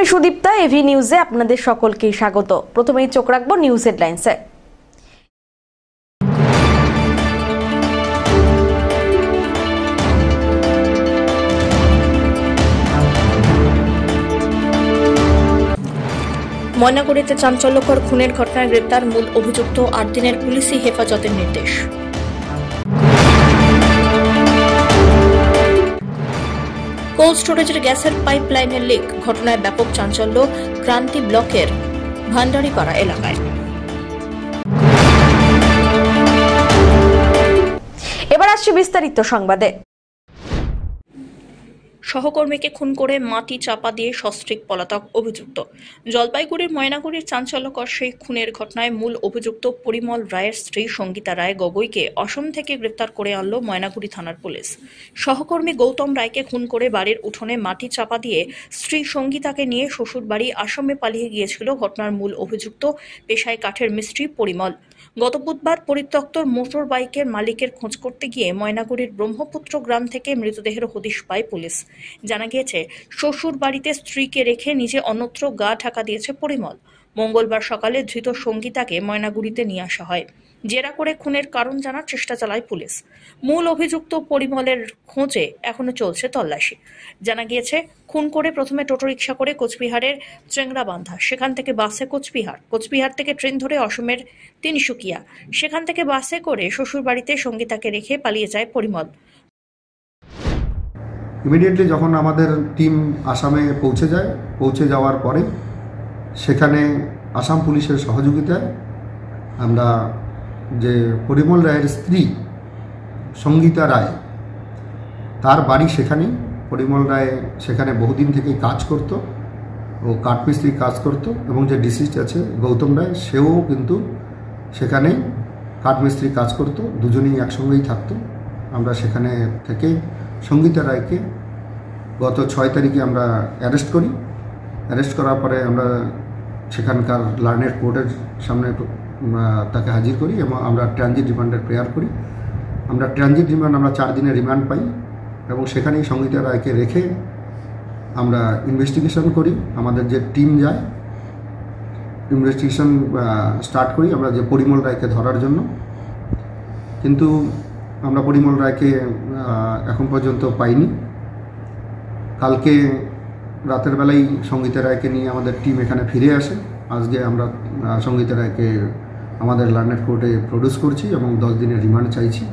আমি সুদীপ্তা, এভি নিউজে আপনাদের সকলকে স্বাগত। প্রথমেই চোখ রাখবো নিউজ হেডলাইন্সে। ময়নাগুড়িতে চাঞ্চল্যকর খুনের ঘটনায় গ্রেপ্তার মূল অভিযুক্ত, 8 দিনের পুলিশি হেফাজতের নির্দেশ। কোল্ড স্টোরেজের গ্যাসের পাইপলাইনের লিক ঘটনায় ব্যাপক চাঞ্চল্য ক্রান্তি ব্লকের ভান্ডারিপাড়া এলাকায়। এবার আসছে বিস্তারিত সংবাদে। সহকর্মীকে খুন করে মাটি চাপা দিয়ে সস্ত্রীক পলাতক অভিযুক্ত। জলপাইগুড়ির ময়নাগুড়ির চাঞ্চল্যকর সেই খুনের ঘটনায় মূল অভিযুক্ত পরিমল রায়ের স্ত্রী সঙ্গীতা রায় গগৈকে অসম থেকে গ্রেপ্তার করে আনল ময়নাগুড়ি থানার পুলিশ। সহকর্মী গৌতম রায়কে খুন করে বাড়ির উঠোনে মাটি চাপা দিয়ে স্ত্রী সঙ্গীতাকে নিয়ে শ্বশুর বাড়ি আসামে পালিয়ে গিয়েছিল ঘটনার মূল অভিযুক্ত, পেশায় কাঠের মিস্ত্রি পরিমল। গত বুধবার পরিত্যক্ত মোটর বাইকের মালিকের খোঁজ করতে গিয়ে ময়নাগুড়ির ব্রহ্মপুত্র গ্রাম থেকে মৃতদেহের হদিশ পায় পুলিশ। জানা গিয়েছে, শ্বশুর বাড়িতে স্ত্রীকে রেখে নিজে অন্যত্র গা ঢাকা দিয়েছে পরিমল। মঙ্গলবার সকালে ধৃত সঙ্গীতাকে ময়নাগুড়িতে নিয়ে আসা হয়। জেরা করে খুনের কারণ জানার চেষ্টা চালায় পুলিশ। মূল অভিযুক্ত পরিমলের খোঁজে এখনো চলছে তল্লাশি। জানা গিয়েছে, খুন করে প্রথমে টোটো রিকশা করে কোচবিহারের চেংরাবান্ধা, সেখান থেকে বাসে কোচবিহার থেকে ট্রেন ধরে অসমের তিনসুকিয়া, সেখান থেকে বাসে করে শ্বশুর বাড়িতে সঙ্গীতাকে রেখে পালিয়ে যায় পরিমল। ইমিডিয়েটলি যখন আমাদের টিম আসামে পৌঁছে যাওয়ার পরে সেখানে আসাম পুলিশের সহযোগিতায় আমরা যে পরিমল রায়ের স্ত্রী সঙ্গীতা রায়, তার বাড়ি সেখানেই। পরিমল রায় সেখানে বহুদিন থেকেই কাজ করত, ও কাঠমিস্ত্রি কাজ করত, এবং যে ডিসিস্ট আছে গৌতম রায়, সেও কিন্তু সেখানেই কাঠমিস্ত্রি কাজ করত, দুজনেই একসঙ্গেই থাকতো। আমরা সেখানে থেকে সঙ্গীতা রায়কে গত 6 তারিখে আমরা অ্যারেস্ট করি। অ্যারেস্ট করার পরে আমরা সেখানকার লার্নের কোর্টের সামনে তাকে হাজির করি এবং আমরা ট্রানজিট রিমান্ডের প্রেয়ার করি। আমরা ট্রানজিট রিমান্ড 4 দিনের রিমান্ড পাই এবং সেখানেই সঙ্গীতা রায়কে রেখে আমরা ইনভেস্টিগেশন করি। আমাদের যে টিম যায়, ইনভেস্টিগেশন স্টার্ট করি আমরা যে পরিমল রায়কে ধরার জন্য। কিন্তু আমরা পরিমল রায়কে এখন পর্যন্ত পাইনি। কালকে রাতের বেলায় সঙ্গীতা রায়কে নিয়ে আমাদের টিম এখানে ফিরে আসে। আজকে আমরা সঙ্গীতা রায়কে আমাদের লার্নের কোর্টে প্রডিউস করছি এবং 10 দিনের রিমান্ড চাইছি।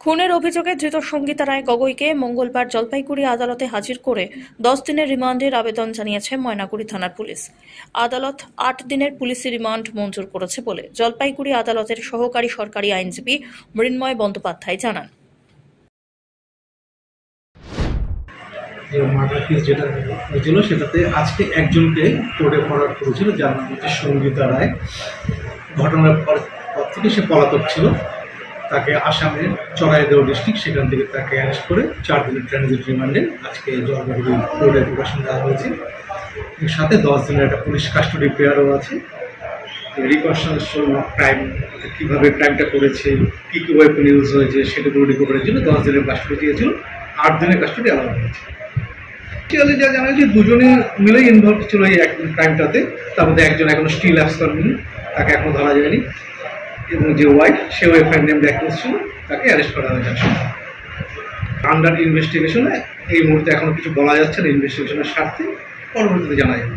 খুনের অভিযোগে ধৃত সঙ্গীতা রায় গগৈকে মঙ্গলবার জলপাইগুড়ি আদালতে হাজির করে 10 দিনের রিমান্ডের আবেদন জানিয়েছে ময়নাগুড়ি থানার পুলিশ। আদালত 8 দিনের পুলিশি রিমান্ড মঞ্জুর করেছে বলে জলপাইগুড়ি আদালতের সহকারী সরকারি আইনজীবী মৃন্ময় বন্দ্যোপাধ্যায় জানান। মার্ডার কেস যেটা হয়েছিল সেটাতে আজকে একজনকে কোর্টে ফরওয়ার্ড করেছিল, যার নাম হচ্ছে সঙ্গীতা রায়। ঘটনার পর থেকে সে পলাতক ছিল। তাকে আসামের চড়াইদেও ডিস্ট্রিক্ট, সেখান থেকে তাকে অ্যারেস্ট করে 4 দিনের ট্রানজিট রিমান্ডে আজকে জলপাইগুড়ি কোর্টে প্রকাশন দেওয়া হয়েছে। এর সাথে 10 দিনের একটা পুলিশ কাস্টডি প্রেয়ারও আছে। রিকনস্ট্রাকশন অফ ক্রাইম, কীভাবে ক্রাইমটা করেছে, কী কী ওয়েপন ইউজ হয়েছে সেটাগুলো রিকভারের জন্য 10 দিনের কাস্টডি দিয়েছিল। 8 দিনের কাস্টডি আলাদা হয়েছে। অ্যাকচুয়ালি যা জানা যায় 2জনে মিলেই ইনভলভ ছিল এই ক্রাইমটাতে। তার মধ্যে একজন এখনো স্টিল অ্যাপস করেনি, তাকে এখনো ধরা যায়নি, এবং যে ওয়াইফ, সেও এফআইআর নেম ব্যাককেস ছিল, তাকে অ্যারেস্ট করা হয়েছে। আন্ডার ইনভেস্টিগেশনে এই মুহূর্তে এখনো কিছু বলা যাচ্ছে না। ইনভেস্টিগেশনের স্বার্থে পরবর্তীতে জানা যাবে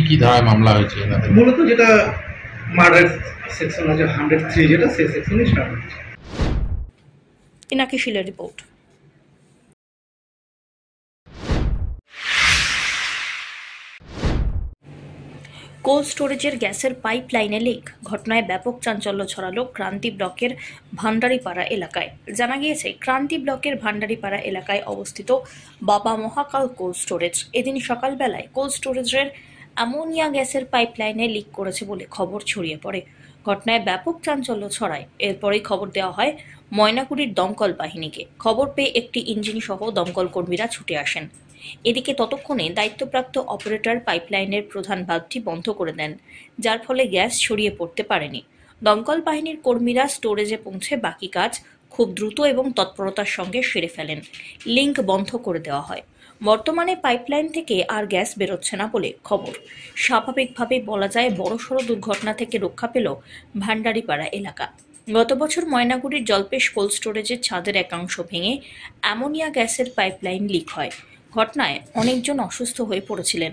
কি ধারায় মামলা হয়েছে। মূলত যেটা মার্ডার সেকশন আছে 103, যেটা সেই সেকশনে স্টার্ট হয়েছে। Inaki শিলের report. কোল্ড স্টোরেজের গ্যাসের পাইপ লাইনে লিক ঘটনায় ব্যাপক চাঞ্চল্য ছড়ালো ক্রান্তি ব্লকের ভান্ডারিপাড়া এলাকায়। জানা গিয়েছে, ক্রান্তি ব্লকের ভান্ডারিপাড়া এলাকায় অবস্থিত বাবা মহাকাল কোল্ড স্টোরেজ এদিন সকালবেলায় কোল্ড স্টোরেজের অ্যামোনিয়া গ্যাসের পাইপ লাইনে লিক করেছে বলে খবর ছড়িয়ে পড়ে। ঘটনায় ব্যাপক চাঞ্চল্য ছড়ায়। এরপরেই খবর দেওয়া হয় ময়নাগুড়ির দমকল বাহিনীকে। খবর পেয়ে একটি ইঞ্জিন সহ দমকল কর্মীরা ছুটে আসেন। এদিকে ততক্ষণে দায়িত্বপ্রাপ্ত অপারেটর পাইপলাইনের প্রধান ভাল্বটি বন্ধ করে দেন, যার ফলে গ্যাস ছড়িয়ে পড়তে পারেনি। দমকল বাহিনীর কর্মীরা স্টোরেজে পৌঁছে বাকি কাজ খুব দ্রুত এবং তৎপরতার সঙ্গে সেরে ফেলেন। লিঙ্ক বন্ধ করে দেওয়া হয়। বর্তমানে পাইপলাইন থেকে আর গ্যাস বেরোচ্ছে না বলে খবর। স্বাভাবিকভাবেই বলা যায় বড়সড় দুর্ঘটনা থেকে রক্ষা পেল ভান্ডারিপাড়া এলাকা। গত বছর ময়নাগুড়ির জলপেশ কোল্ড স্টোরেজের ছাদের একাংশ ভেঙে অ্যামোনিয়া গ্যাসের পাইপলাইন লিক হয়। ঘটনায় অনেকজন অসুস্থ হয়ে পড়েছিলেন।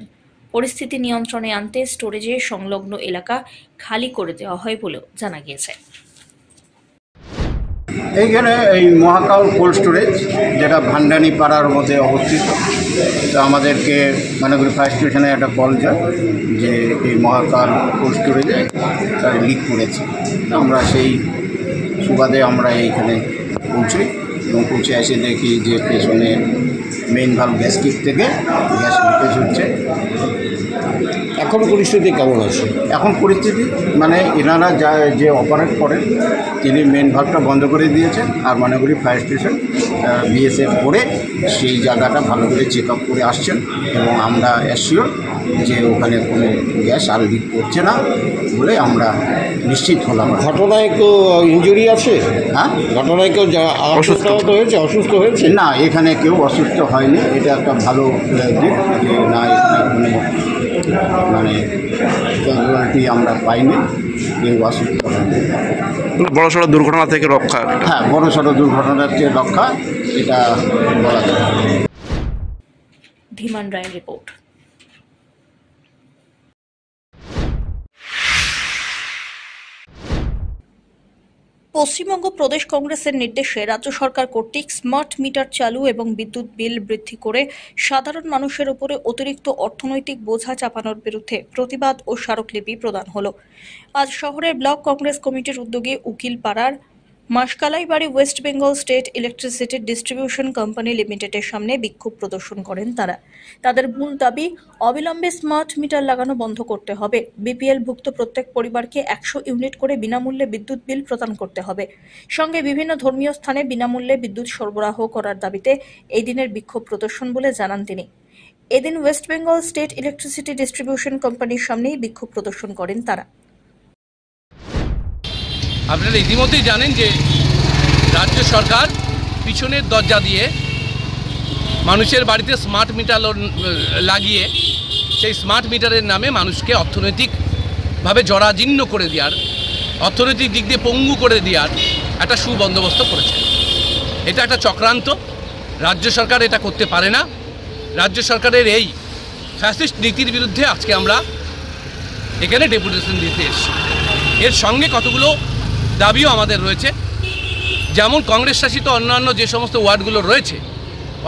পরিস্থিতি নিয়ন্ত্রণে আনতে স্টোরেজে সংলগ্ন এলাকা খালি করে দেওয়া হয় বলেও জানা গিয়েছে। এইখানে এই মহাকাল কোল্ড স্টোরেজ, যেটা ভান্ডানি পাড়ার মধ্যে অবস্থিত, তো আমাদেরকে ময়নাগুড়ি ফায়ার স্টেশনে একটা কল যায় যে এই মহাকাল কোল্ড স্টোরেজে লিক করেছে। আমরা সেই সুবাদে আমরা এইখানে পৌঁছই এবং পৌঁছে এসে দেখি যে পেছনে মেইন ভাল্ব গ্যাস কিট থেকে গ্যাস লিকেজ হচ্ছে। এখন পরিস্থিতি কেমন আছে? এখন পরিস্থিতি মানে এনারা যে অপারেট করেন তিনি মেন ভাল্বটা বন্ধ করে দিয়েছেন, আর ময়নাগুড়ি ফায়ার স্টেশন বিএসএফ করে সেই জায়গাটা ভালো করে চেক আপ করে আসছেন এবং আমরা অ্যাসিওর যে ওখানে কোনো গ্যাস আর লিক করছে না বলে আমরা নিশ্চিত হলাম। ঘটনায় কেউ ইনজুরি আছে? হ্যাঁ, ঘটনায় কেউ অসুস্থ হয়েছে? না, এখানে কেউ অসুস্থ হয়নি। এটা একটা ভালো দিক যে না, এখানে মানে ক্যাজুয়ালিটি আমরা পাইনি, কেউ অসুস্থ হয়নি। বড়সড় দুর্ঘটনা থেকে রক্ষা। হ্যাঁ, বড়সড় দুর্ঘটনা থেকে রক্ষা, এটা বলা যায়। ধীমান রায়ের রিপোর্ট। পশ্চিমবঙ্গ প্রদেশ কংগ্রেসের নির্দেশে রাজ্য সরকার কর্তৃক স্মার্ট মিটার চালু এবং বিদ্যুৎ বিল বৃদ্ধি করে সাধারণ মানুষের উপরে অতিরিক্ত অর্থনৈতিক বোঝা চাপানোর বিরুদ্ধে প্রতিবাদ ও স্মারকলিপি প্রদান হলো। আজ শহরের ব্লক কংগ্রেস কমিটির উদ্যোগে উকিলপাড়ার Maskalaibari west Bengal state electricity distribution company লিমিটেডের সামনে বিক্ষোভ প্রদর্শন করেন তারা। তাদের মূল দাবি, অবিলম্বে স্মার্ট মিটার লাগানো বন্ধ করতে হবে। বিপিএল ভুক্ত প্রত্যেক পরিবারকে 100 ইউনিট করে বিনামূল্যে বিদ্যুৎ বিল প্রদান করতে হবে। সঙ্গে বিভিন্ন ধর্মীয় স্থানে বিনামূল্যে বিদ্যুৎ সরবরাহ করার দাবিতে এই দিনের বিক্ষোভ প্রদর্শন বলে জানান তিনি। এদিন West Bengal state electricity distribution কোম্পানির সামনেই বিক্ষোভ প্রদর্শন করেন তারা। আপনারা ইতিমধ্যেই জানেন যে রাজ্য সরকার পিছনের দরজা দিয়ে মানুষের বাড়িতে স্মার্ট মিটার লাগিয়ে সেই স্মার্ট মিটারের নামে মানুষকে অর্থনৈতিকভাবে জরাজীর্ণ করে দেওয়ার, অর্থনৈতিক দিক দিয়ে পঙ্গু করে দেওয়ার একটা সুবন্দোবস্ত করেছে। এটা একটা চক্রান্ত। রাজ্য সরকার এটা করতে পারে না। রাজ্য সরকারের এই ফ্যাসিস্ট নীতির বিরুদ্ধে আজকে আমরা এখানে ডেপুটেশন দিতে এসেছি। এর সঙ্গে কতগুলো দাবিও আমাদের রয়েছে, যেমন কংগ্রেস শাসিত অন্যান্য যে সমস্ত ওয়ার্ডগুলো রয়েছে,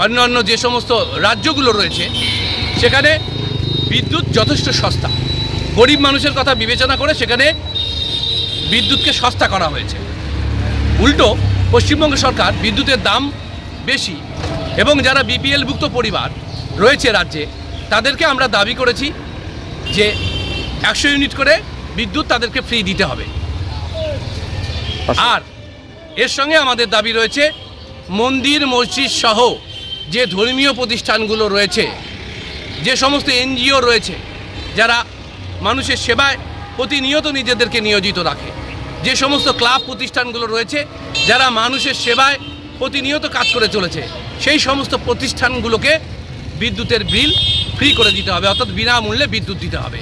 অন্যান্য যে সমস্ত রাজ্যগুলো রয়েছে, সেখানে বিদ্যুৎ যথেষ্ট সস্তা। গরিব মানুষের কথা বিবেচনা করে সেখানে বিদ্যুৎকে সস্তা করা হয়েছে। উল্টো পশ্চিমবঙ্গ সরকার বিদ্যুতের দাম বেশি এবং যারা বিপিএলভুক্ত পরিবার রয়েছে রাজ্যে, তাদেরকে আমরা দাবি করেছি যে 100 ইউনিট করে বিদ্যুৎ তাদেরকে ফ্রি দিতে হবে। আর এর সঙ্গে আমাদের দাবি রয়েছে মন্দির মসজিদ সহ যে ধর্মীয় প্রতিষ্ঠানগুলো রয়েছে, যে সমস্ত এনজিও রয়েছে যারা মানুষের সেবায় প্রতিনিয়ত নিজেদেরকে নিয়োজিত রাখে, যে সমস্ত ক্লাব প্রতিষ্ঠানগুলো রয়েছে যারা মানুষের সেবায় প্রতিনিয়ত কাজ করে চলেছে, সেই সমস্ত প্রতিষ্ঠানগুলোকে বিদ্যুতের বিল ফ্রি করে দিতে হবে, অর্থাৎ বিনামূল্যে বিদ্যুৎ দিতে হবে।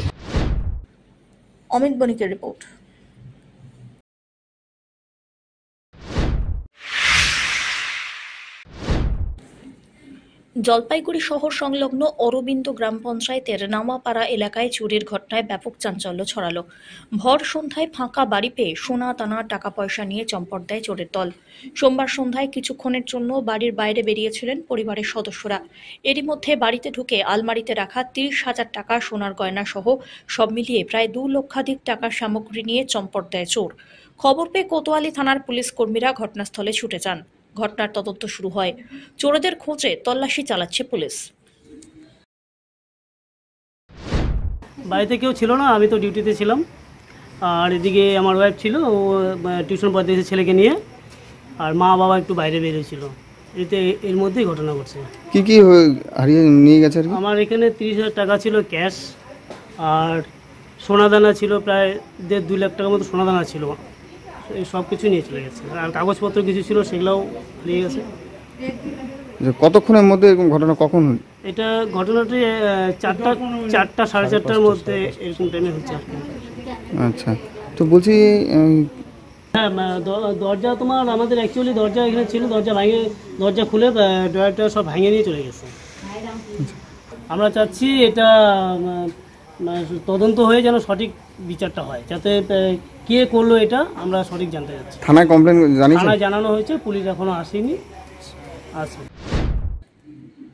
অমিত বণিকের রিপোর্ট। জলপাইগুড়ি শহর সংলগ্ন অরবিন্দ গ্রাম পঞ্চায়েতের নামাপাড়া এলাকায় চুরির ঘটনায় ব্যাপক চাঞ্চল্য ছড়ালো। ভর সন্ধ্যায় ফাঁকা বাড়ি পেয়ে সোনা দানা টাকা পয়সা নিয়ে চম্পট দেয় চোরের দল। সোমবার সন্ধ্যায় কিছুক্ষণের জন্য বাড়ির বাইরে বেরিয়েছিলেন পরিবারের সদস্যরা। এরই মধ্যে বাড়িতে ঢুকে আলমারিতে রাখা 30,000 টাকা সোনার গয়না সহ সব মিলিয়ে প্রায় 2 লক্ষাধিক টাকার সামগ্রী নিয়ে চম্পট দেয় চোর। খবর পেয়ে কোতোয়ালি থানার পুলিশ কর্মীরা ঘটনাস্থলে ছুটে যান। ঘটনার তদন্ত শুরু হয়। চোরদের খোঁজে তল্লাশি চালাচ্ছে পুলিশ। বাড়িতে কেউ ছিল না, আমি তো ডিউটিতে ছিলাম। আর এদিকে আমার ওয়াইফ ছিল, ও টিউশন পড়তে এসে ছেলেকে নিয়ে, আর মা বাবা একটু বাইরে বেরিয়েছিল। এর মধ্যেই ঘটনা ঘটছে। কি কি হারিয়ে নিয়ে গেছে? আমার এখানে 30,000 টাকা ছিল ক্যাশ, আর সোনাদানা ছিল প্রায় 1.5-2 লাখ টাকার মতো সোনাদানা ছিল। এই সব কিছু নিয়ে চলে গেছে। আর কাগজপত্র কিছু ছিল, সেগুলোও নিয়ে গেছে। কতক্ষণের মধ্যে এরকম ঘটনা কখন এটা ঘটনাটি 4টা সাড়ে 4টার মধ্যে এরকম টাইমে হচ্ছে আর কি। আচ্ছা, তো বলছি হ্যাঁ, দরজা তোমার আমাদের অ্যাকচুয়ালি দরজা এখানে ছিল, দরজা খুলে ড্রয়ারটা সব ভেঙে নিয়ে চলে গেছে। আমরা চাচ্ছি এটা তদন্ত হয়ে যেন সঠিক বিচারটা হয়, যাতে কে করলো এটা আমরা সঠিক জানতে চাচ্ছি। থানায় কমপ্লেন জানিয়েছেন? থানায় জানানো হয়েছে, পুলিশ এখনো আসেনি, আসবে।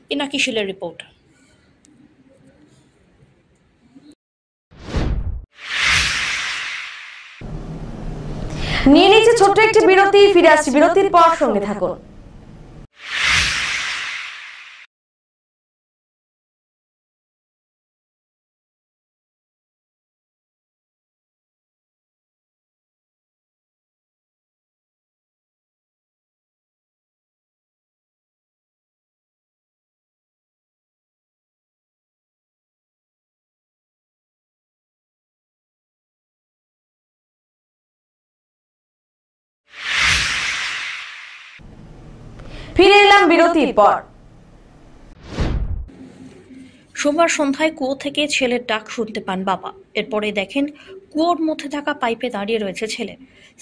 পিনাকি শীলের রিপোর্ট। নিয়ে নিচ্ছে ছোট্ট একটি বিরতি, ফিরে আসছি বিরতির পর, সঙ্গে থাকুন। ফিরে এলাম বিরতির পর। সোমবার সন্ধ্যায় কুয়ো থেকে ছেলের ডাক শুনতে পান বাবা। এরপরে দেখেন কুয়োর মধ্যে থাকা পাইপে দাঁড়িয়ে রয়েছে ছেলে।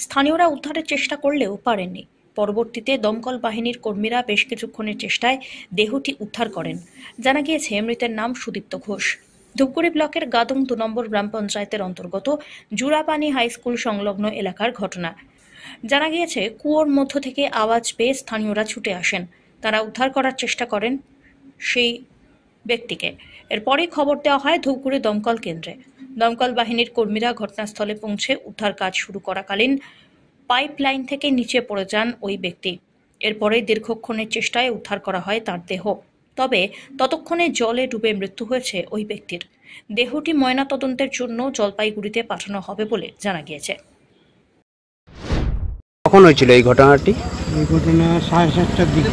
স্থানীয়রা উদ্ধারের চেষ্টা করলেও পারেননি। পরবর্তীতে দমকল বাহিনীর কর্মীরা বেশ কিছুক্ষণের চেষ্টায় দেহটি উদ্ধার করেন। জানা গিয়েছে মৃতের নাম সুদীপ্ত ঘোষ। ধূপগুড়ি ব্লকের গাদং 2 নম্বর গ্রাম পঞ্চায়েতের অন্তর্গত জুরাপানি হাই স্কুল সংলগ্ন এলাকার ঘটনা। জানা গিয়েছে কুয়োর মধ্য থেকে আওয়াজ পেয়ে স্থানীয়রা ছুটে আসেন। তারা উদ্ধার করার চেষ্টা করেন সেই ব্যক্তিকে। এরপরই খবর দেওয়া হয় ধূপগুড়ি দমকল কেন্দ্রে। দমকল বাহিনীর কর্মীরা ঘটনাস্থলে পৌঁছে উদ্ধার কাজ শুরু করাকালীন পাইপ লাইন থেকে নিচে পড়ে যান ওই ব্যক্তি। এরপরে দীর্ঘক্ষণের চেষ্টায় উদ্ধার করা হয় তার দেহ। তবে ততক্ষণে জলে ডুবে মৃত্যু হয়েছে ওই ব্যক্তির। দেহটি ময়নাতদন্তের জন্য জলপাইগুড়িতে পাঠানো হবে বলে জানা গিয়েছে। কখন হয়েছিল এই ঘটনাটি? এই ঘটনা 7:30টার দিকে।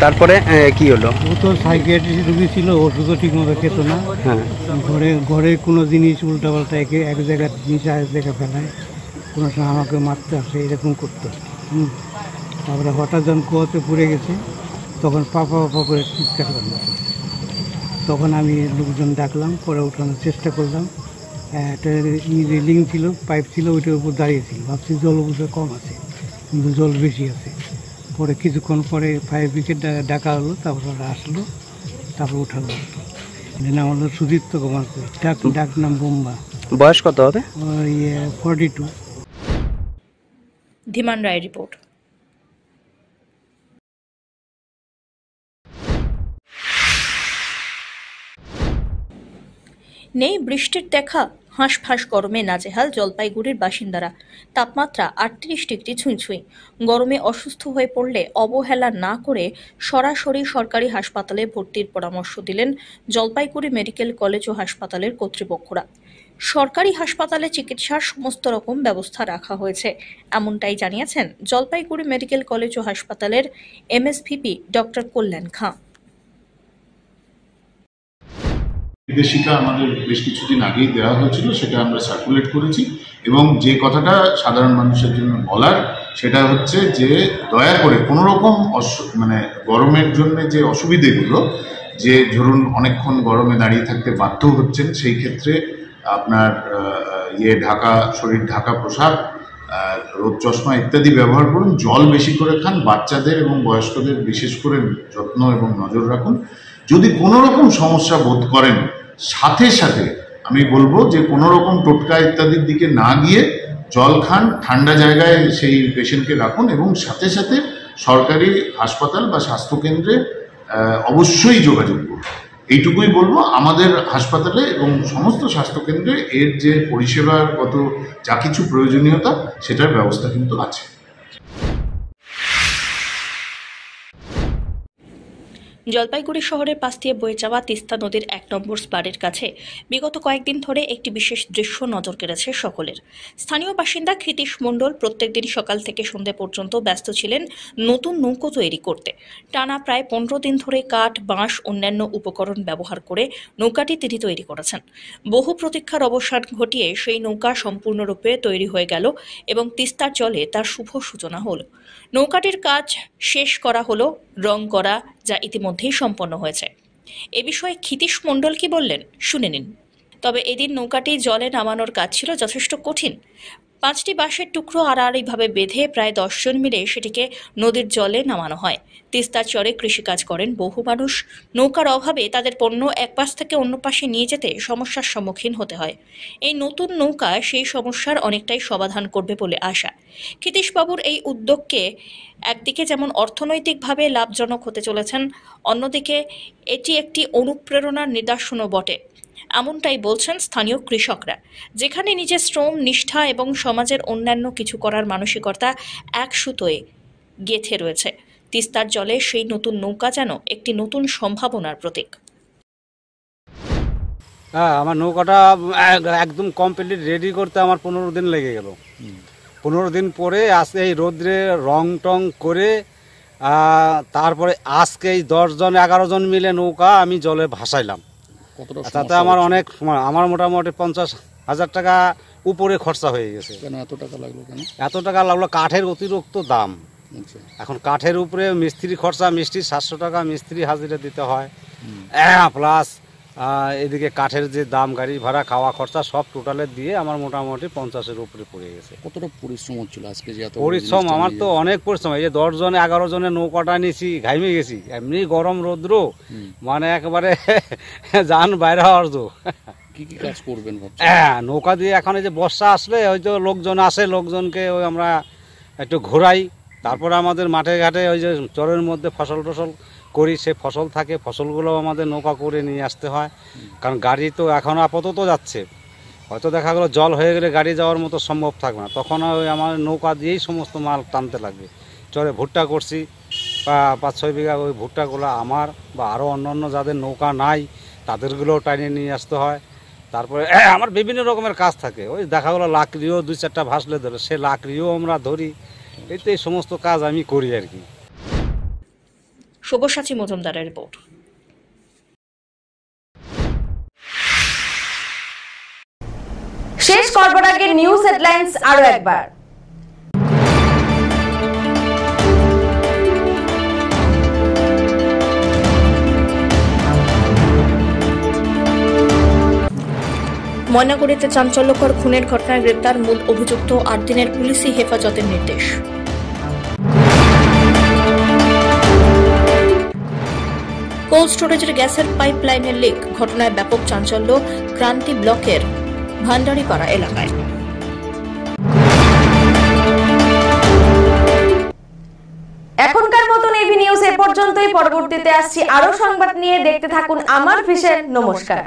তারপরে কি হলো? ও তো সাইকিয়াট্রিস্ট রুগী ছিল, ওষুধও ঠিক মতো খেত না। হ্যাঁ, ঘরে কোনো জিনিস উল্টাপাল্টা এক জায়গায় জিনিস আরেক জায়গায় ফেলায়, কোনো সময় আমাকে মারতে আসে, এরকম করতো। তারপরে হঠাৎ যখন কুয়োতে পড়ে গেছে তখন পাপা করে চিৎকার করলাম। তখন আমি লোকজন ডাকলাম, পরে ওঠানোর চেষ্টা করলাম। একটা রেলিং ছিল, পাইপ ছিল, ওইটার উপর দাঁড়িয়েছিল। ভাবছি জল অবশ্য কম আছে, কিন্তু জল বেশি আছে। পরে কিছুক্ষণ পরে ফায়ার ব্রিগেড ডাকা হলো, তারপর ওরা আসলো, তারপর উঠালো। নাম হলো সুদীপ্ত কুমার, ডাক নাম বোম্বা। বয়স কত হবে? 42। ধীমান রায় রিপোর্ট। নেই বৃষ্টির দেখা, হাঁসফাঁস গরমে নাজেহাল জলপাইগুড়ির বাসিন্দারা। তাপমাত্রা 38 ডিগ্রি ছুঁই। গরমে অসুস্থ হয়ে পড়লে অবহেলা না করে সরাসরি সরকারি হাসপাতালে ভর্তির পরামর্শ দিলেন জলপাইগুড়ি মেডিকেল কলেজ ও হাসপাতালের কর্তৃপক্ষরা। সরকারি হাসপাতালে চিকিৎসার সমস্ত রকম ব্যবস্থা রাখা হয়েছে, এমনটাই জানিয়েছেন জলপাইগুড়ি মেডিকেল কলেজ ও হাসপাতালের এমএসভিপি ডক্টর কল্যাণ খাঁ। নির্দেশিকা আমাদের বেশ কিছুদিন আগেই দেওয়া হয়েছিল, সেটা আমরা সার্কুলেট করেছি। এবং যে কথাটা সাধারণ মানুষের জন্য বলার, সেটা হচ্ছে যে দয়া করে কোনো রকম গরমের জন্য যে অসুবিধেগুলো, যে ধরুন অনেকক্ষণ গরমে দাঁড়িয়ে থাকতে বাধ্য হচ্ছেন, সেই ক্ষেত্রে আপনার শরীর ঢাকা পোশাক, রোদ চশমা ইত্যাদি ব্যবহার করুন। জল বেশি করে খান। বাচ্চাদের এবং বয়স্কদের বিশেষ করে যত্ন এবং নজর রাখুন। যদি কোনো রকম সমস্যা বোধ করেন, সাথে সাথে আমি বলবো যে কোনো রকম টোটকা ইত্যাদির দিকে না গিয়ে জল খান, ঠান্ডা জায়গায় সেই পেশেন্টকে রাখুন এবং সাথে সাথে সরকারি হাসপাতাল বা স্বাস্থ্যকেন্দ্রে অবশ্যই যোগাযোগ করুন। এইটুকুই বলবো। আমাদের হাসপাতালে এবং সমস্ত স্বাস্থ্যকেন্দ্রে এর যে পরিষেবাগত যা কিছু প্রয়োজনীয়তা, সেটার ব্যবস্থা কিন্তু আছে। জলপাইগুড়ি শহরের পাশ দিয়ে বয়ে যাওয়া তিস্তা নদীর 1 নম্বর স্পারের কাছে বিগত কয়েকদিন ধরে একটি বিশেষ দৃশ্য নজর কেড়েছে সকলের। স্থানীয় বাসিন্দা ক্ষিতীশ মণ্ডল প্রত্যেকদিন সকাল থেকে সন্ধ্যে পর্যন্ত ব্যস্ত ছিলেন নতুন নৌকো তৈরি করতে। টানা প্রায় 15 দিন ধরে কাঠ, বাঁশ, অন্যান্য উপকরণ ব্যবহার করে নৌকাটি তিনি তৈরি করেছেন। বহু প্রতীক্ষার অবসান ঘটিয়ে সেই নৌকা সম্পূর্ণরূপে তৈরি হয়ে গেল এবং তিস্তার জলে তার শুভ সূচনা হল। নৌকাটির কাজ শেষ করা হলো, রং করা যা ইতিমধ্যে মধ্যেই সম্পন্ন হয়েছে। এ বিষয়ে ক্ষিতীশ মণ্ডল কি বললেন শুনে নিন। তবে এদিন নৌকাটি জলে নামানোর কাজ ছিল যথেষ্ট কঠিন। 5টি বাঁশের টুকরো আড়াআড়িভাবে বেঁধে প্রায় 10 জন মিলে সেটিকে নদীর জলে নামানো হয়। তিস্তার চরে কৃষিকাজ করেন বহু মানুষ। নৌকার অভাবে তাদের পণ্য এক পাশ থেকে অন্য পাশে নিয়ে যেতে সমস্যার সম্মুখীন হতে হয়। এই নতুন নৌকা সেই সমস্যার অনেকটাই সমাধান করবে বলে আশা। ক্ষিতীশবাবুর এই উদ্যোগকে একদিকে যেমন অর্থনৈতিকভাবে লাভজনক হতে চলেছেন, অন্যদিকে এটি একটি অনুপ্রেরণার নিদর্শনও বটে। এমনটাই বলছেন স্থানীয় কৃষকরা। যেখানে নিজের শ্রম, নিষ্ঠা এবং সমাজের অন্যান্য কিছু করার মানসিকতা এক সুতোয় গেঁথে রয়েছে, তিস্তার জলে সেই নতুন নৌকা যেন একটি নতুন সম্ভাবনার প্রতীক। হ্যাঁ, আমার নৌকাটা একদম কমপ্লিট রেডি করতে আমার 15 দিন লেগে গেল। 15 দিন পরে আজকে এই রোদ্রে রং টং করে তারপরে আজকে এই 10 জন 11 জন মিলে নৌকা আমি জলে ভাসাইলাম। তাতে আমার অনেক, আমার মোটামুটি 50,000 টাকা উপরে খরচা হয়ে গেছে। কেন এত টাকা লাগলো? এত টাকা লাগলো কাঠের অতিরিক্ত দাম। এখন কাঠের উপরে মিস্ত্রি খরচা, মিস্ত্রি 700 টাকা মিস্ত্রি হাজিরা দিতে হয়, প্লাস এদিকে কাঠের যে দাম, গাড়ি ভাড়া, খাওয়া খরচা সব টোটালে দিয়ে আমার মোটামুটি 50-এর উপরে পড়ে গেছে। কতটা পরিশ্রম হচ্ছিল আজকে? যে এত পরিশ্রম, আমার তো অনেক পরিশ্রম। এই যে 10 জন 11 জনের নৌকাটা নিয়েছি, ঘাইমে গেছি। এমনি গরম রৌদ্র, মানে একেবারে যান বাইরে হওয়ার জো। কি কি কাজ করবেন? নৌকা দিয়ে এখন এই যে বর্ষা আসলে হয়তো লোকজন আসে, লোকজনকে ওই আমরা একটু ঘোরাই। তারপরে আমাদের মাঠে ঘাটে ওই যে চরের মধ্যে ফসল টসল করি, সে ফসল থাকে, ফসলগুলো আমাদের নৌকা করে নিয়ে আসতে হয়। কারণ গাড়ি তো এখন আপাতত যাচ্ছে, হয়তো দেখা গেলো জল হয়ে গেলে গাড়ি যাওয়ার মতো সম্ভব থাকবে না, তখন ওই আমার নৌকা দিয়েই সমস্ত মাল টানতে লাগবে। চরে ভুট্টা করছি 5-6 বিঘা, ওই ভুট্টাগুলো আমার বা আরও অন্য যাদের নৌকা নাই তাদেরগুলোও টানিয়ে নিয়ে আসতে হয়। তারপরে আমার বিভিন্ন রকমের কাজ থাকে। ওই দেখা গেলো লাকড়িও 2-4টা ভাসলে ধরে, সে লাকড়িও আমরা ধরি। এই তো এই সমস্ত কাজ আমি করি আর কি। শুভসাচী মজুমদারের রিপোর্ট। শেষ করবার আগে নিউজ হেডলাইন্স আরো একবার। ময়নাগুড়িতে চাঞ্চল্যকর খুনের ঘটনায় গ্রেপ্তার মূল অভিযুক্ত, 8 দিনের পুলিশি হেফাজতের নির্দেশ। কোল্ড স্টোরেজের গ্যাসের পাইপলাইনের লিক, ঘটনায় ব্যাপক চাঞ্চল্য ক্রান্তি ব্লকের ভান্ডারিপাড়া এলাকায়। এখনকার মতন এভি নিউজ এ পর্যন্তই। পরবর্তীতে আসছি আরো সংবাদ নিয়ে। দেখতে থাকুন আমার ভিশন। নমস্কার।